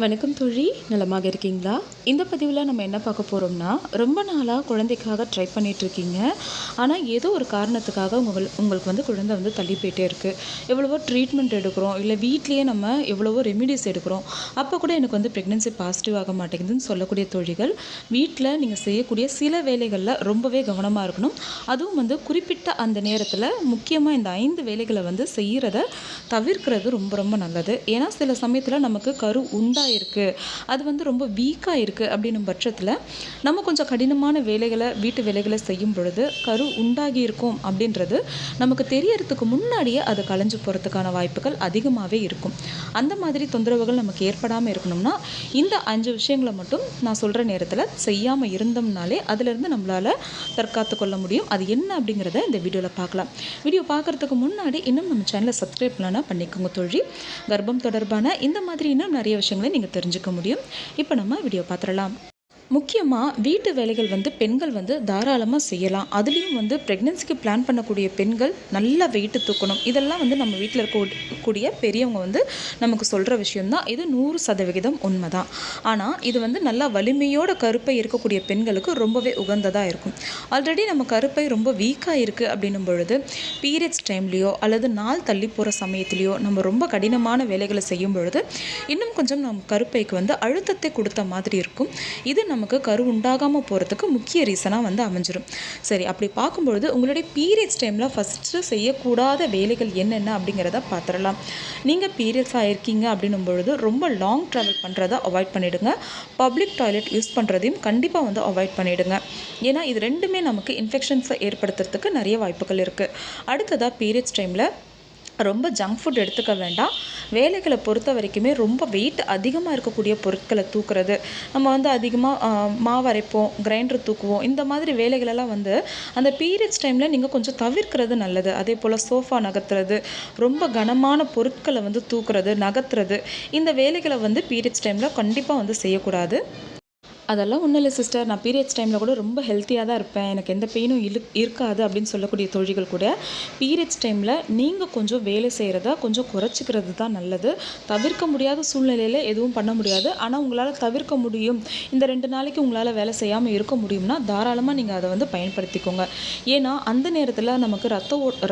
வணக்கம் தோழி, நலமாக இருக்கீங்களா? இந்த பதிவில் நம்ம என்ன பார்க்க போகிறோம்னா, ரொம்ப நாளாக குழந்தைக்காக ட்ரை பண்ணிகிட்ருக்கீங்க. ஆனால் ஏதோ ஒரு காரணத்துக்காக உங்களுக்கு வந்து குழந்தை வந்து தள்ளி போயிட்டே இருக்குது. எவ்வளவோ ட்ரீட்மெண்ட் எடுக்கிறோம், இல்லை வீட்லேயே நம்ம எவ்வளவோ ரெமிடிஸ் எடுக்கிறோம். அப்போ கூட எனக்கு வந்து ப்ரெக்னென்சி பாசிட்டிவ் ஆக மாட்டேங்குதுன்னு சொல்லக்கூடிய தோழிகள், வீட்டில் நீங்கள் செய்யக்கூடிய சில வேலைகளில் ரொம்பவே கவனமாக இருக்கணும். அதுவும் வந்து குறிப்பிட்ட அந்த நேரத்தில் முக்கியமாக இந்த 5 வேலைகளை வந்து செய்கிறத தவிர்க்கிறது ரொம்ப ரொம்ப நல்லது. ஏன்னா சில சமயத்தில் நமக்கு கரு இருக்குது, அது வந்து ரொம்ப வீக்காக இருக்குது அப்படின்னும் பட்சத்தில் நம்ம கொஞ்சம் கடினமான வேலைகளை வீட்டு வேலைகளை செய்யும் பொழுது கரு உண்டாகி இருக்கும் அப்படின்றது நமக்கு தெரியறதுக்கு முன்னாடியே அது கலைஞ்சு போகிறதுக்கான வாய்ப்புகள் அதிகமாகவே இருக்கும். அந்த மாதிரி தொந்தரவுகள் நமக்கு ஏற்படாமல் இருக்கணும்னா இந்த 5 விஷயங்களை மட்டும் நான் சொல்கிற நேரத்தில் செய்யாமல் இருந்தோம்னாலே அதிலிருந்து நம்மளால் தற்காத்து கொள்ள முடியும். அது என்ன அப்படிங்கிறத இந்த வீடியோவில் பார்க்கலாம். வீடியோ பார்க்குறதுக்கு முன்னாடி இன்னும் நம்ம சேனலை சப்ஸ்கிரைப் பண்ணலாம் பண்ணிக்கோங்க தோழி. கர்ப்பம் தொடர்பான இந்த மாதிரி இன்னும் நிறைய விஷயங்களை நீங்கள் தெரிஞ்சுக்க முடியும். இப்போ நம்ம வீடியோ பார்த்துடலாம். முக்கியமாக வீட்டு வேலைகள் வந்து பெண்கள் வந்து தாராளமாக செய்யலாம். அதுலேயும் வந்து ப்ரெக்னென்சிக்கு பிளான் பண்ணக்கூடிய பெண்கள் நல்லா வெயிட்டு தூக்கணும். இதெல்லாம் வந்து நம்ம வீட்டில் இருக்கக்கூடிய பெரியவங்க வந்து நமக்கு சொல்கிற விஷயம்தான். இது 100% உண்மைதான். ஆனால் இது வந்து நல்லா வலிமையோட கருப்பை இருக்கக்கூடிய பெண்களுக்கு ரொம்பவே உகந்ததாக இருக்கும். ஆல்ரெடி நம்ம கருப்பை ரொம்ப வீக்காக இருக்குது அப்படின்னும் பொழுது பீரியட்ஸ் டைம்லேயோ அல்லது நாள் தள்ளி போகிற சமயத்துலேயோ நம்ம ரொம்ப கடினமான வேலைகளை செய்யும் பொழுது இன்னும் கொஞ்சம் நம்ம கருப்பைக்கு வந்து அழுத்தத்தை கொடுத்த மாதிரி இருக்கும். இது நமக்கு கரு உண்டாகாமல் போகிறதுக்கு முக்கிய ரீசனாக வந்து அமைஞ்சிடும். சரி, அப்படி பார்க்கும்பொழுது உங்களுடைய பீரியட்ஸ் டைமில் ஃபஸ்ட்டு செய்யக்கூடாத வேலைகள் என்னென்ன அப்படிங்கிறத பார்த்துடலாம். நீங்கள் பீரியட்ஸ் ஆகிருக்கீங்க அப்படின்னும் பொழுது ரொம்ப லாங் ட்ராவல் பண்ணுறதை அவாய்ட் பண்ணிவிடுங்க. பப்ளிக் டாய்லெட் யூஸ் பண்ணுறதையும் கண்டிப்பாக வந்து அவாய்ட் பண்ணிவிடுங்க. ஏன்னா இது ரெண்டுமே நமக்கு இன்ஃபெக்ஷன்ஸை ஏற்படுத்துறதுக்கு நிறைய வாய்ப்புகள் இருக்குது. அடுத்ததாக பீரியட்ஸ் டைமில் ரொம்ப ஜங்க் ஃபுட் எடுத்துக்க வேண்டாம். வேலைகளை பொறுத்த வரைக்குமே ரொம்ப வெயிட் அதிகமாக இருக்கக்கூடிய பொருட்களை தூக்குறது, நம்ம வந்து அதிகமாக மாவு அரைப்போம், கிரைண்டர் தூக்குவோம், இந்த மாதிரி வேலைகளெல்லாம் வந்து அந்த பீரியட்ஸ் டைமில் நீங்கள் கொஞ்சம் தவிர்க்கிறது நல்லது. அதே போல் சோஃபா நகர்த்துறது, ரொம்ப கனமான பொருட்களை வந்து தூக்குறது, நகர்த்துறது, இந்த வேலைகளை வந்து பீரியட்ஸ் டைமில் கண்டிப்பாக வந்து செய்யக்கூடாது. அதெல்லாம் ஒன்றும் இல்லை சிஸ்டர், நான் பீரியட்ஸ் டைமில் கூட ரொம்ப ஹெல்த்தியாக தான் இருப்பேன், எனக்கு எந்த பெயினும் இருக்காது அப்படின்னு சொல்லக்கூடிய தோழிகள் கூட பீரியட்ஸ் டைமில் நீங்கள் கொஞ்சம் வேலை செய்கிறத கொஞ்சம் குறைச்சிக்கிறது தான் நல்லது. தவிர்க்க முடியாத சூழ்நிலையில் எதுவும் பண்ண முடியாது. ஆனால் உங்களால் தவிர்க்க முடியும், இந்த 2 நாளைக்கு உங்களால் வேலை செய்யாமல் இருக்க முடியும்னா தாராளமாக நீங்கள் அதை வந்து பயன்படுத்திக்கோங்க. ஏன்னா அந்த நேரத்தில் நமக்கு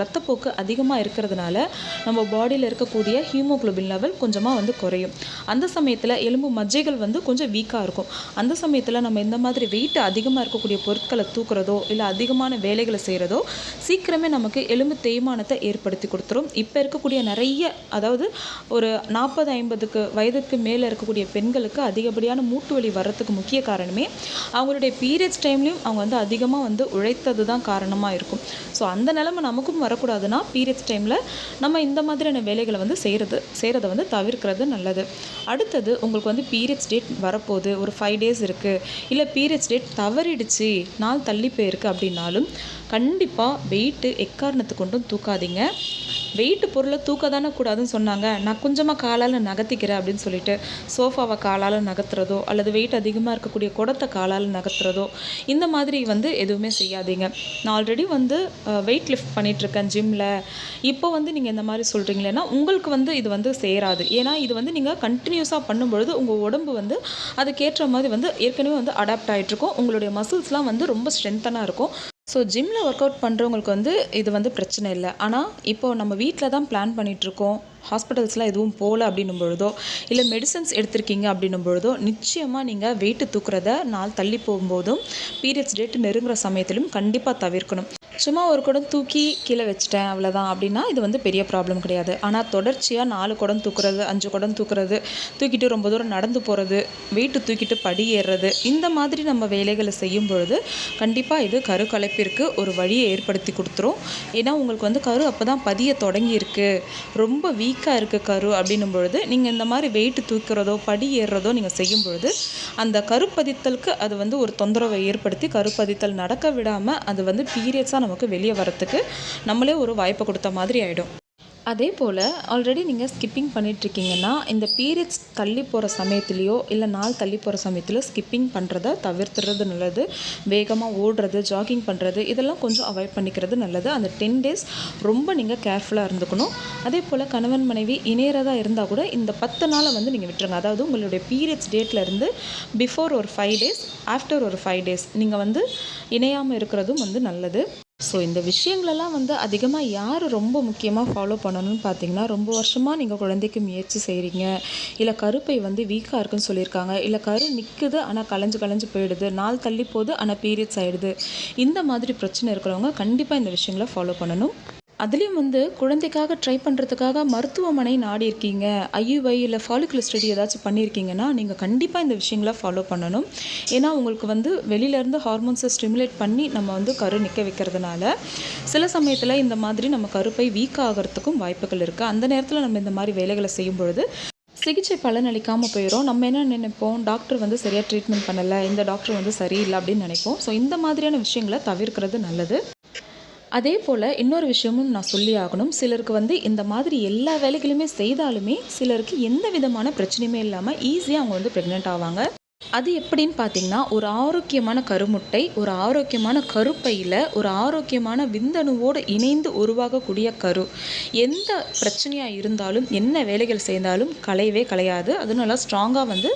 ரத்தப்போக்கு அதிகமாக இருக்கிறதுனால நம்ம பாடியில் இருக்கக்கூடிய ஹீமோகுளோபின் லெவல் கொஞ்சமாக வந்து குறையும். அந்த சமயத்தில் எலும்பு மஜ்ஜைகள் வந்து கொஞ்சம் வீக்காக இருக்கும். அந்த சமயத்தில் நம்ம இந்த மாதிரி வெயிட் அதிகமாக இருக்கக்கூடிய பொருட்களை தூக்குறதோ இல்லை அதிகமான வேலைகளை செய்கிறதோ சீக்கிரமே நமக்கு எலும்பு தேய்மானத்தை ஏற்படுத்தி கொடுத்துரும். இப்போ இருக்கக்கூடிய நிறைய, அதாவது ஒரு 40-50 வயதுக்கு மேலே இருக்கக்கூடிய பெண்களுக்கு அதிகப்படியான மூட்டு வலி வர்றதுக்கு முக்கிய காரணமே அவங்களுடைய பீரியட்ஸ் டைம்லையும் அவங்க வந்து அதிகமாக வந்து உழைத்தது தான் காரணமாக இருக்கும். ஸோ அந்த நிலைமை நமக்கும் வரக்கூடாதுன்னா பீரியட்ஸ் டைமில் நம்ம இந்த மாதிரியான வேலைகளை வந்து செய்கிறத வந்து தவிர்க்கிறது நல்லது. அடுத்தது, உங்களுக்கு வந்து பீரியட்ஸ் டேட் வரப்போகுது, ஒரு 5 days இருக்குது, இல்லை பீரியட்ஸ் டேட் தவறிடுச்சு, நாள் தள்ளி போயிருக்கு அப்படின்னாலும் கண்டிப்பாக வெயிட்டு எக்காரணத்து கொண்டும் தூக்காதீங்க. வெயிட்டு பொருளை தூக்க தானே கூடாதுன்னு சொன்னாங்க, நான் கொஞ்சமாக காலால் நகர்த்திக்கிறேன் அப்படின்னு சொல்லிட்டு சோஃபாவை காலால் நகர்த்துறதோ அல்லது வெயிட் அதிகமாக இருக்கக்கூடிய குடத்தை காலால் நகர்த்துறதோ இந்த மாதிரி வந்து எதுவுமே செய்யாதீங்க. நான் ஆல்ரெடி வந்து வெயிட் லிஃப்ட் பண்ணிகிட்ருக்கேன் ஜிம்மில், இப்போ வந்து நீங்கள் இந்த மாதிரி சொல்கிறீங்களேன்னா உங்களுக்கு வந்து இது வந்து சேராது. ஏன்னா இது வந்து நீங்கள் கண்டினியூஸாக பண்ணும்பொழுது உங்கள் உடம்பு வந்து அதுக்கேற்ற மாதிரி வந்து ஏற்கனவே வந்து அடாப்ட் ஆகிட்ருக்கும். உங்களுடைய மசில்ஸ்லாம் வந்து ரொம்ப ஸ்ட்ரென்த்தனாக இருக்கும். ஸோ ஜிம்மில் ஒர்க் அவுட் பண்ணுறவங்களுக்கு வந்து இது வந்து பிரச்சனை இல்லை. ஆனால் இப்போது நம்ம வீட்டில் தான் பிளான் பண்ணிகிட்ருக்கோம், ஹாஸ்பிட்டல்ஸ்லாம் எதுவும் போகல அப்படின்னும் பொழுதோ இல்லை மெடிசன்ஸ் எடுத்திருக்கீங்க அப்படின்னும் பொழுதோ நிச்சயமாக நீங்கள் வெயிட்டு தூக்குறத நாள் தள்ளி போகும்போதும் பீரியட்ஸ் டேட்டு நெருங்குற சமயத்திலும் கண்டிப்பாக தவிர்க்கணும். சும்மா ஒரு குடம் தூக்கி கீழே வச்சுட்டேன் அவ்வளோதான் அப்படின்னா இது வந்து பெரிய ப்ராப்ளம் கிடையாது. ஆனால் தொடர்ச்சியாக 4 குடம் தூக்குறது, 5 குடம் தூக்குறது, தூக்கிட்டு ரொம்ப தூரம் நடந்து போகிறது, வெயிட்டு தூக்கிட்டு படி ஏறுறது, இந்த மாதிரி நம்ம வேலைகளை செய்யும் பொழுது கண்டிப்பாக இது கரு கலைப்பிற்கு ஒரு வழியை ஏற்படுத்தி கொடுத்துரும். ஏன்னா உங்களுக்கு வந்து கரு அப்போ தான் பதிய தொடங்கியிருக்கு, ரொம்ப வீக்காக இருக்குது கரு அப்படின்னும் பொழுது நீங்கள் இந்த மாதிரி வெயிட்டு தூக்கிறதோ படி ஏறுறதோ நீங்கள் செய்யும் பொழுது அந்த கருப்பதித்தலுக்கு அது வந்து ஒரு தொந்தரவை ஏற்படுத்தி கருப்பதித்தல் நடக்க விடாமல் அது வந்து பீரியட்ஸாக நமக்கு வெளியே வரத்துக்கு நம்மளே ஒரு வாய்ப்பை கொடுத்த மாதிரி ஆகிடும். அதே போல் ஆல்ரெடி நீங்கள் ஸ்கிப்பிங் பண்ணிகிட்ருக்கீங்கன்னா இந்த பீரியட்ஸ் தள்ளி போகிற சமயத்துலேயோ இல்லை நாள் தள்ளி போகிற சமயத்தில் ஸ்கிப்பிங் பண்ணுறத தவிர்த்துறது நல்லது. வேகமாக ஓடுறது, ஜாகிங் பண்ணுறது இதெல்லாம் கொஞ்சம் அவாய்ட் பண்ணிக்கிறது நல்லது. அந்த 10 டேஸ் ரொம்ப நீங்கள் கேர்ஃபுல்லாக இருந்துக்கணும். அதே போல் கணவன் மனைவி இணையறதா இருந்தால் கூட இந்த 10 நாளை வந்து நீங்கள் விட்டுருங்க. அதாவது உங்களுடைய பீரியட்ஸ் டேட்லேருந்து பிஃபோர் ஒரு 5 டேஸ், ஆஃப்டர் ஒரு 5 டேஸ் நீங்கள் வந்து இணையாமல் இருக்கிறதும் வந்து நல்லது. ஸோ இந்த விஷயங்களெல்லாம் வந்து அதிகமாக யார் ரொம்ப முக்கியமாக ஃபாலோ பண்ணணும்னு பார்த்தீங்கன்னா, ரொம்ப வருஷமாக நீங்கள் குழந்தைக்கு முயற்சி செய்கிறீங்க, இல்லை கருப்பை வந்து வீக்காக இருக்குன்னு சொல்லியிருக்காங்க, இல்லை கரு நிற்குது ஆனால் கலைஞ்சு கலைஞ்சு போயிடுது, நாள் தள்ளி போகுது ஆனால் பீரியட்ஸ் ஆகிடுது, இந்த மாதிரி பிரச்சனை இருக்கிறவங்க கண்டிப்பாக இந்த விஷயங்களை ஃபாலோ பண்ணணும். அதுலேயும் வந்து குழந்தைக்காக ட்ரை பண்ணுறதுக்காக மருத்துவமனை நாடி இருக்கீங்க, ஐயுஐ இல்லை ஃபாலிகுலர் ஸ்டடி ஏதாச்சும் பண்ணியிருக்கீங்கன்னா நீங்கள் கண்டிப்பாக இந்த விஷயங்களை ஃபாலோ பண்ணணும். ஏன்னா உங்களுக்கு வந்து வெளியிலேருந்து ஹார்மோன்ஸை ஸ்டிமுலேட் பண்ணி நம்ம வந்து கரு நிற்க வைக்கிறதுனால சில சமயத்தில் இந்த மாதிரி நம்ம கருப்பை வீக் ஆகிறதுக்கும் வாய்ப்புகள் இருக்குது. அந்த நேரத்தில் நம்ம இந்த மாதிரி வேலைகளை செய்யும் பொழுது சிகிச்சை பலனளிக்காமல் போயிடும். நம்ம என்ன நினைப்போம், டாக்டர் வந்து சரியாக ட்ரீட்மெண்ட் பண்ணலை, இந்த டாக்டர் வந்து சரியில்லை அப்படின்னு நினைப்போம். ஸோ இந்த மாதிரியான விஷயங்களை தவிர்க்கிறது நல்லது. அதே போல் இன்னொரு விஷயமும் நான் சொல்லி ஆகணும். சிலருக்கு வந்து இந்த மாதிரி எல்லா வேலைகளுமே செய்தாலுமே சிலருக்கு எந்த விதமான பிரச்சனையுமே இல்லாமல் ஈஸியாக அவங்க வந்து ப்ரெக்னென்ட் ஆவாங்க. அது எப்படின்னு பார்த்தீங்கன்னா, ஒரு ஆரோக்கியமான கருமுட்டை, ஒரு ஆரோக்கியமான கருப்பையில் ஒரு ஆரோக்கியமான விந்தணுவோடு இணைந்து உருவாகக்கூடிய கரு எந்த பிரச்சனையாக இருந்தாலும் என்ன வேலைகள் செய்தாலும் கலையவே கலையாது. அது நல்லா ஸ்ட்ராங்காக வந்து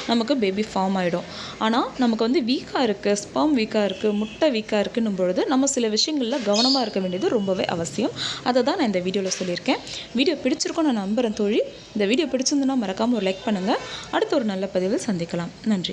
நமக்கு பேபி ஃபார்ம் ஆகிடும். ஆனால் நமக்கு வந்து வீக்காக இருக்குது, ஸ்பெர்ம் வீக்காக இருக்குது, முட்டை வீக்காக இருக்குன்னும் பொழுது நம்ம சில விஷயங்களில் கவனமாக இருக்க வேண்டியது ரொம்பவே அவசியம். அதை தான் நான் இந்த வீடியோவில் சொல்லியிருக்கேன். வீடியோ பிடிச்சிருக்கோம் நான் நம்புகிறேன் தோழி. இந்த வீடியோ பிடிச்சிருந்துன்னா மறக்காமல் ஒரு லைக் பண்ணுங்கள். அடுத்த ஒரு நல்ல பதிவில் சந்திக்கலாம். நன்றி.